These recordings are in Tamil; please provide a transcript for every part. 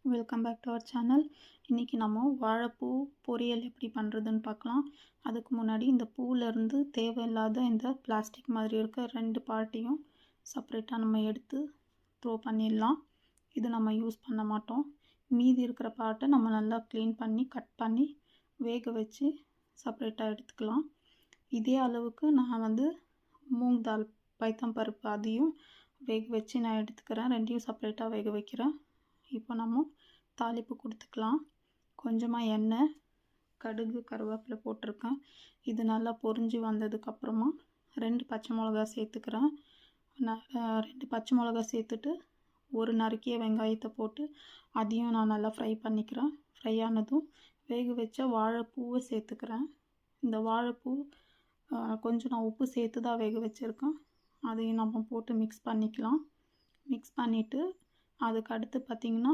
Welcome back to our channel. இன்றைக்கி நம்ம வாழைப்பூ பொரியல் எப்படி பண்ணுறதுன்னு பார்க்கலாம். அதுக்கு முன்னாடி இந்த பூவிலேருந்து தேவையில்லாத இந்த பிளாஸ்டிக் மாதிரி இருக்க 2 பார்ட்டையும் செப்பரேட்டாக நம்ம எடுத்து த்ரோ பண்ணிடலாம். இது நம்ம யூஸ் பண்ண மாட்டோம். மீதி இருக்கிற பார்ட்டை நம்ம நல்லா க்ளீன் பண்ணி கட் பண்ணி வேக வச்சு செப்பரேட்டாக எடுத்துக்கலாம். இதே அளவுக்கு நான் மூங் தால் பைத்தம் பருப்பு அதையும் வேக வச்சு நான் எடுத்துக்கிறேன். 2யும் செப்பரேட்டாக வேக வைக்கிறேன். இப்போ நம்ம தாளிப்பு கொடுத்துக்கலாம். கொஞ்சமாக எண்ணெய், கடுகு, கருவேப்பிலை போட்டிருக்கேன். இது நல்லா பொரிஞ்சு வந்ததுக்கப்புறமா 2 பச்சை மிளகா சேர்த்துக்கிறேன். 2 பச்சை மிளகா சேர்த்துட்டு ஒரு நறுக்கிய வெங்காயத்தை போட்டு அதையும் நான் நல்லா ஃப்ரை பண்ணிக்கிறேன். ஃப்ரை ஆனதும் வேக வச்ச வாழைப்பூவை சேர்த்துக்கிறேன். இந்த வாழைப்பூ கொஞ்சம் நான் உப்பு சேர்த்து தான் வேக வச்சுருக்கேன். அதையும் நம்ம போட்டு மிக்ஸ் பண்ணிக்கலாம். மிக்ஸ் பண்ணிவிட்டு அதுக்கு அடுத்து பார்த்திங்கன்னா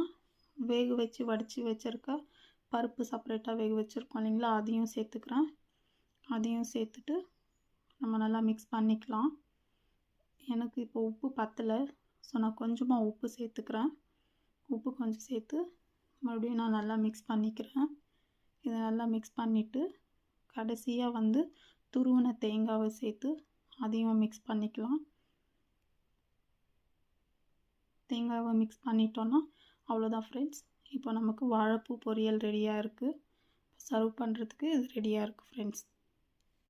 வேக வச்சு வடித்து வச்சுருக்க பருப்பு செப்பரேட்டாக வேக வச்சுருக்கோம் இல்லைங்களா, அதையும் சேர்த்துக்கிறேன். அதையும் சேர்த்துட்டு நம்ம நல்லா மிக்ஸ் பண்ணிக்கலாம். எனக்கு இப்போ உப்பு பத்தலை, ஸோ நான் கொஞ்சமாக உப்பு சேர்த்துக்கிறேன். உப்பு கொஞ்சம் சேர்த்து மறுபடியும் நான் நல்லா மிக்ஸ் பண்ணிக்கிறேன். இதை நல்லா மிக்ஸ் பண்ணிவிட்டு கடைசியாக துருவின தேங்காவை சேர்த்து அதையும் மிக்ஸ் பண்ணிக்கலாம். தேங்காவை மிக்ஸ் பண்ணிட்டோன்னா அவ்வளோதான் ஃப்ரெண்ட்ஸ். இப்போ நமக்கு வாழைப்பூ பொரியல் ரெடியாக இருக்குது. சர்வ் பண்ணுறதுக்கு இது ரெடியாக இருக்குது ஃப்ரெண்ட்ஸ்.